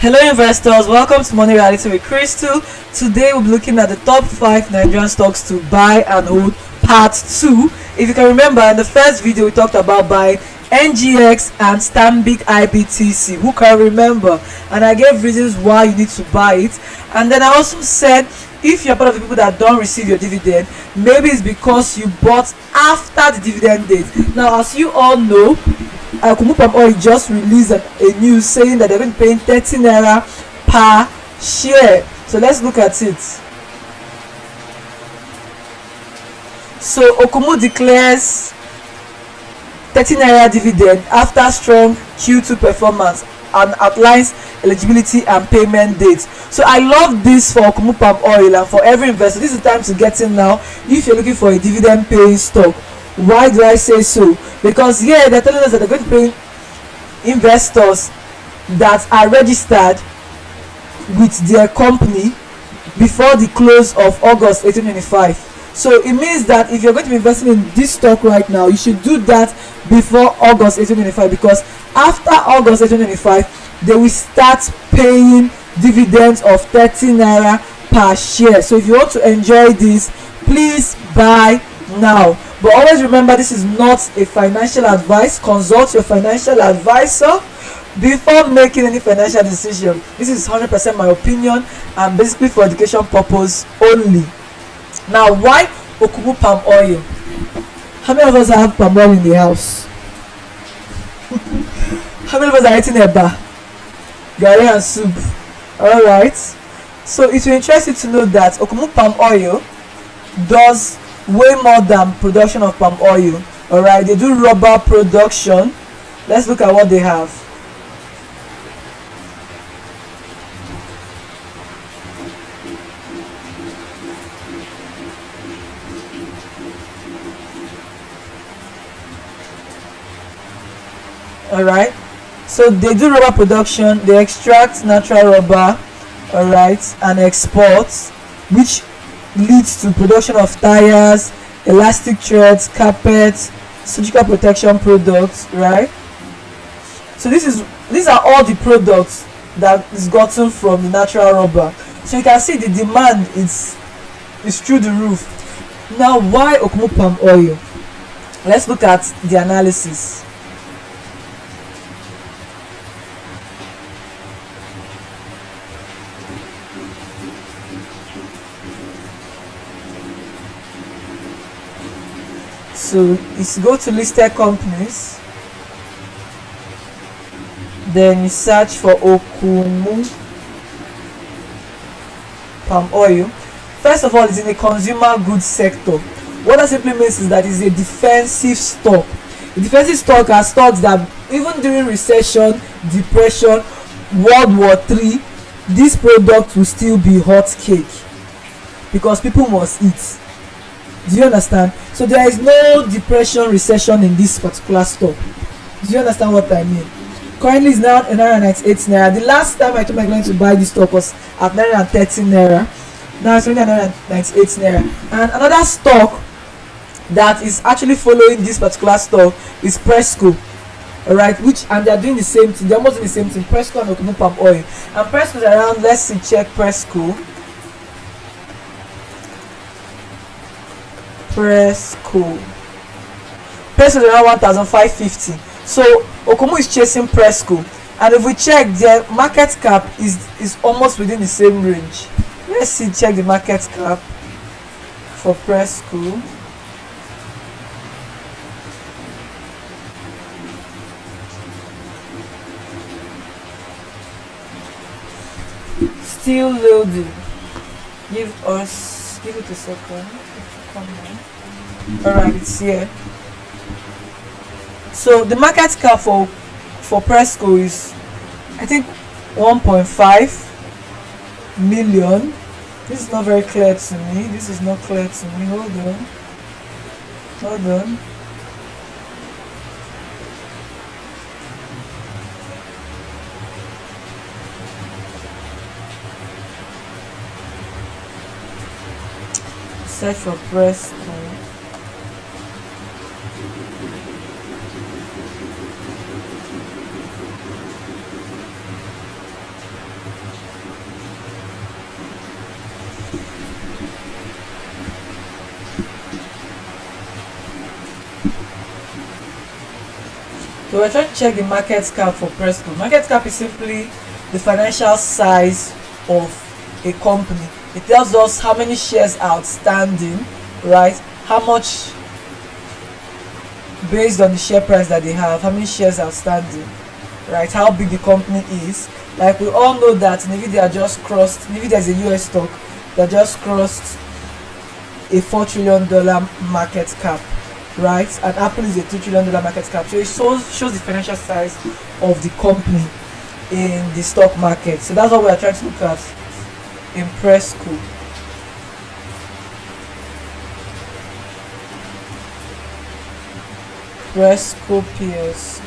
Hello investors, welcome to Money Reality with Crystal. Today we'll be looking at the top 5 Nigerian stocks to buy and hold part 2. If you can remember, in the first video we talked about buying NGX and Stanbic IBTC. Who can remember? And I gave reasons why you need to buy it. And then I also said if you're part of the people that don't receive your dividend, maybe it's because you bought after the dividend date. Now, as you all know, Okomu Oil just released a news saying that they're going to pay 30 naira per share. So let's look at it. So Okomu declares 30 naira dividend after strong Q2 performance and outlines eligibility and payment dates. So I love this for Okomu Oil and for every investor. This is the time to get in now if you're looking for a dividend paying stock. Why do I say so? Because here they're telling us that they're going to pay investors that are registered with their company before the close of August 1825. So it means that if you're going to be investing in this stock right now, you should do that before August 1825, because after August 1825 they will start paying dividends of 30 naira per share. So if you want to enjoy this, please buy now. But always remember, this is not a financial advice. Consult your financial advisor before making any financial decision. This is 100% my opinion and basically for education purpose only. Now, why Okomu palm oil? How many of us have palm oil in the house? How many of us are eating eba, garri and soup? Alright, so it will interest you to know that Okomu palm oil does way more than production of palm oil. Alright, they do rubber production. Let's look at what they have. Alright, so they do rubber production, they extract natural rubber, alright, and export, which leads to production of tires, elastic threads, carpets, surgical protection products, right? So these are all the products that is gotten from the natural rubber. So you can see the demand is through the roof. Now, why Okomu palm oil? Let's look at the analysis. So it's go to listed companies, then you search for Okomu palm oil. First of all, it's in the consumer goods sector. What that simply means is that it's a defensive stock. A defensive stock are stocks that even during recession, depression, World War III, this product will still be hot cake because people must eat. Do you understand? So there is no depression, recession in this particular stock. Do you understand what I mean? Currently it's now 998 naira. The last time I told my client to buy this stock was at 930 naira. Now it's only 998 naira. And another stock that is actually following this particular stock is Presco. Alright, and they are doing the same thing. They're almost doing the same thing. Presco and Okomu palm oil. And Presco is around, let's see, check Presco. Presco is around 1550. So Okomu is chasing Presco, and if we check, their market cap is almost within the same range. Let's see, check the market cap for Presco. Still loading. Give it a second. Alright, it's here. So the market cap for Presco is, I think, 1.5 million. This is not very clear to me. This is not clear to me. Hold on. Search for Presco. So we're trying to check the market cap for Presco. Market cap is simply the financial size of a company. It tells us how many shares are outstanding, right? How much, based on the share price that they have, how many shares are outstanding, right? How big the company is. Like we all know that Nvidia just crossed, Nvidia is a US stock that just crossed a $4 trillion market cap, right? And Apple is a $2 trillion market cap. So it shows the financial size of the company in the stock market. So that's what we are trying to look at in Presco. Presco PLC.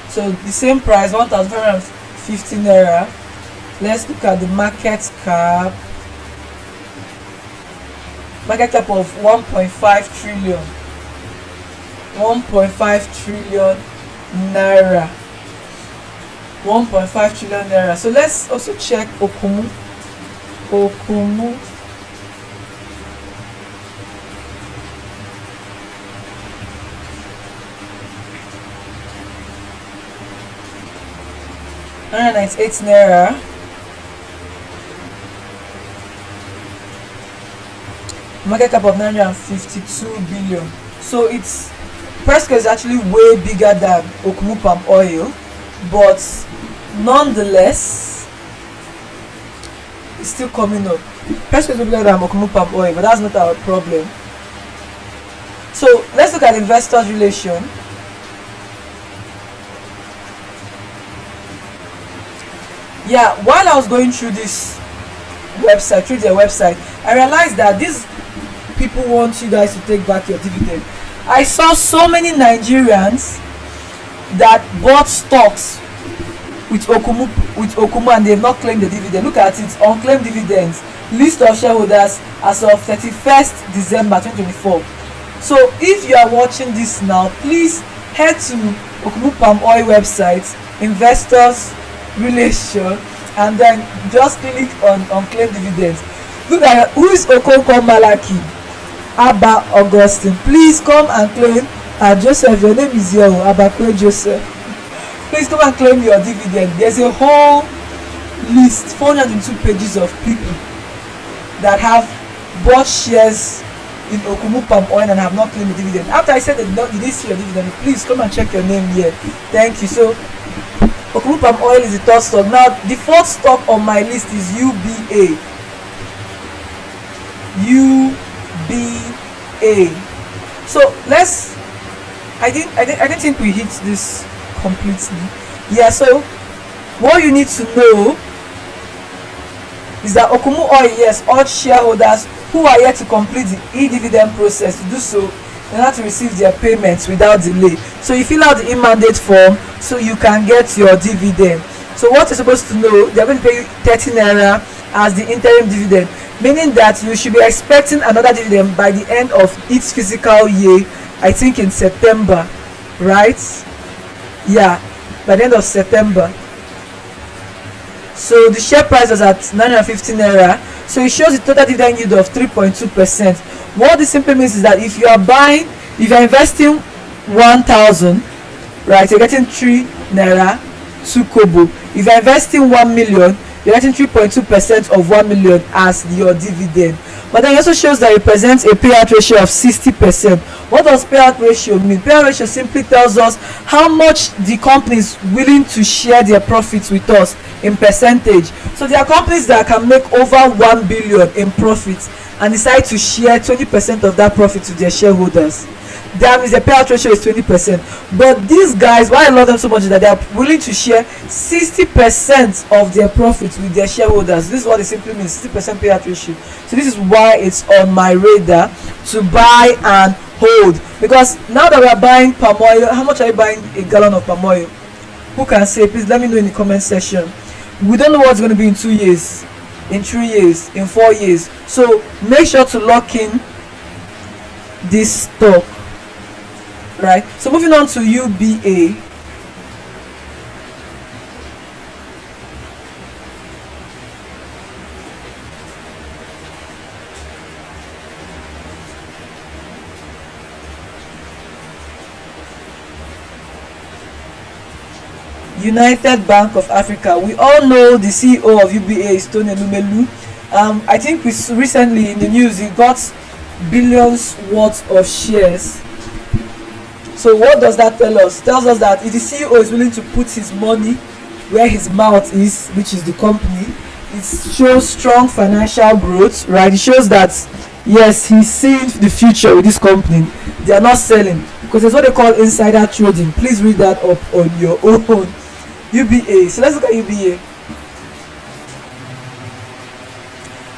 So the same price, 1,550 naira. Let's look at the market cap. Market cap of 1.5 trillion. 1.5 trillion naira. 1.5 trillion naira. So let's also check Okomu. Okomu. $198 naira. Market cap of 952 billion. So it's Presco is actually way bigger than Okomu Palm Oil, but nonetheless it's still coming up. Presco is bigger than Okomu Palm Oil, but that's not our problem. So let's look at investors relation. Yeah, while I was going through this website, through their website, I realized that these people want you guys to take back your dividend. I saw so many Nigerians that bought stocks with Okomu and they have not claimed the dividend. Look at it, unclaimed dividends, list of shareholders as of 31st December 2024. So if you are watching this now, please head to Okomu Palm Oil website, investors relation, and then just click on unclaimed dividends. Look at who is Okonkwo Malaki, Abba Augustine. Please come and claim. Joseph, your name is here, Abakwe Joseph. Please come and claim your dividend. There's a whole list, 402 pages of people that have bought shares in Okomu Palm Oil and have not claimed the dividend. After I said that you didn't see your dividend, please come and check your name here. Thank you. So Okomu Palm Oil is the third stock. Now the fourth stock on my list is UBA. UBA. So let's. I didn't think we hit this completely. Yeah. So what you need to know is that Okomu Oil, yes, all shareholders who are yet to complete the e-dividend process to do so in order to receive their payments without delay. So you fill out the e-mandate form so you can get your dividend. So what you're supposed to know, they're going to pay you 30 naira as the interim dividend, meaning that you should be expecting another dividend by the end of its fiscal year, I think in September, right? Yeah, by the end of September. So the share price was at 950 naira. So it shows the total dividend yield of 3.2%. What this simply means is that if you are investing 1,000, right, you're getting 3 naira 2 kobo. If you're investing 1 million, you're getting 3.2% of 1 million as your dividend. But then it also shows that it represents a payout ratio of 60%. What does payout ratio mean? Payout ratio simply tells us how much the company is willing to share their profits with us in percentage. So there are companies that can make over 1 billion in profits and decide to share 20% of that profit to their shareholders. That means the payout ratio is 20%. But these guys, why I love them so much is that they are willing to share 60% of their profits with their shareholders. This is what it simply means, 60% payout ratio. So this is why it's on my radar to buy and hold. Because now that we are buying palm oil, how much are you buying a gallon of palm oil? Who can say? Please let me know in the comment section. We don't know what's going to be in 2 years, in 3 years, in 4 years. So make sure to lock in this stock. Right, so moving on to UBA. United Bank of Africa. We all know the CEO of UBA is Tony Elumelu. I think we recently in the news he got billions worth of shares. So what does that tell us? It tells us that if the CEO is willing to put his money where his mouth is, which is the company, it shows strong financial growth, right? It shows that yes, he's seeing the future with this company. They are not selling, because it's what they call insider trading. Please read that up on your own. UBA. So let's look at UBA.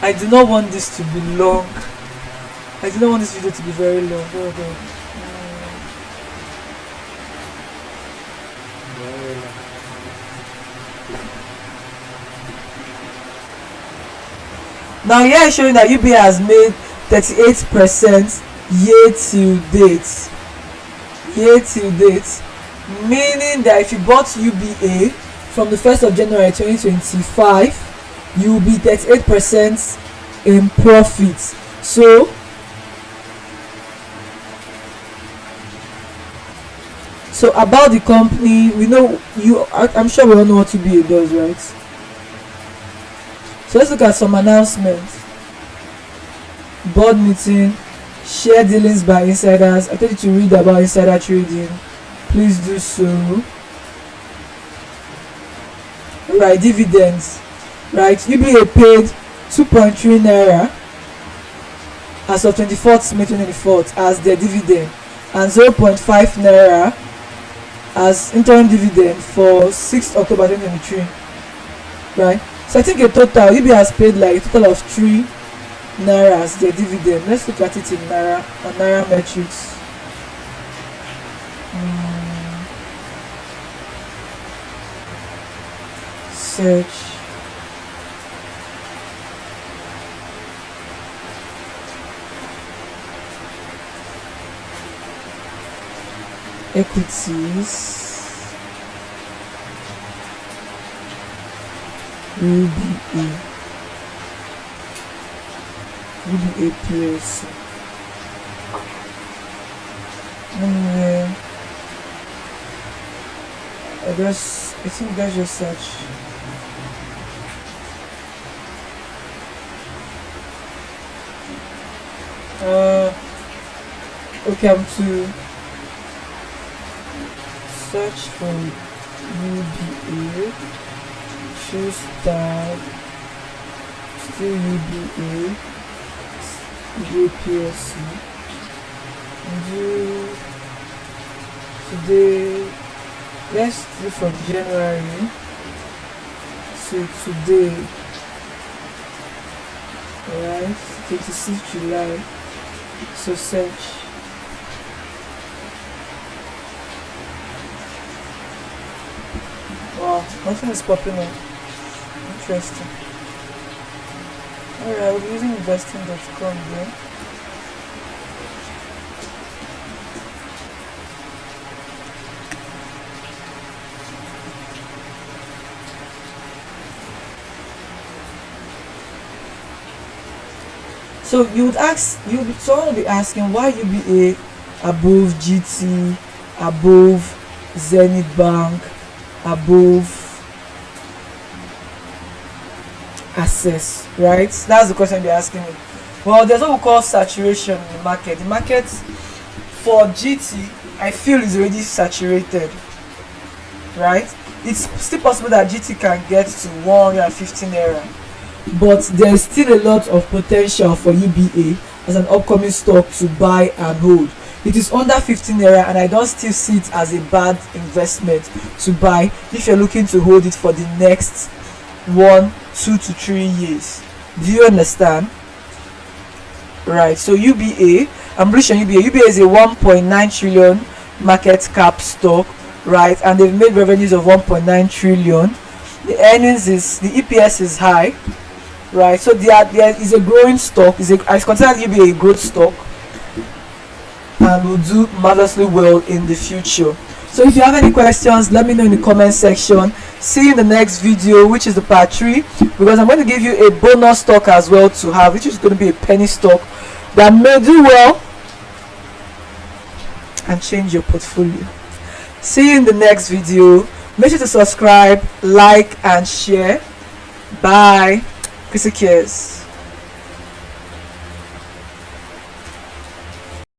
I do not want this to be long. I do not want this video to be very long. Oh God. Now here is showing that UBA has made 38% year to date. Year to date. Meaning that if you bought UBA from the 1st of January 2025, you will be 38% in profit. So about the company, we know I'm sure we all know what UBA does, right? So let's look at some announcements. Board meeting, share dealings by insiders. I told you to read about insider trading. Please do so. Right, dividends. Right, UBA paid 2.3 naira as of 24th May 2024 as their dividend, and 0.5 naira as interim dividend for 6th October 2023. Right, so I think a total UBA has paid like a total of 3 naira as their dividend. Let's look at it in naira, on naira metrics. Search. Equities. UBA PLC. Anyway, I think that's just search. Okay, I'm to search for UBA, choose tab, still UBA PLC, and do today, let's do from January to today, alright, 26th July. So search. Wow, nothing is popping up. Interesting. Alright, I'll be using investing.com there. So someone will be asking why UBA above GT, above Zenith Bank, above Access, right? That's the question they're asking me. Well, there's what we call saturation in the market. The market for GT, I feel, is already saturated, right? It's still possible that GT can get to 115 naira. But there is still a lot of potential for UBA as an upcoming stock to buy and hold. It is under 15 naira, and I don't still see it as a bad investment to buy if you're looking to hold it for the next 1, 2 to 3 years. Do you understand? Right, so UBA, I'm bullish on UBA. UBA is a 1.9 trillion market cap stock, right? And they've made revenues of 1.9 trillion. The earnings the EPS is high, right? So there is a growing stock. I consider UBA a growth stock and will do marvelously well in the future. So if you have any questions, let me know in the comment section. See you in the next video, which is the part 3, because I'm going to give you a bonus stock as well to have, which is going to be a penny stock that may do well and change your portfolio. See you in the next video, Make sure to subscribe, like, and share. Bye. Chrissy Cares.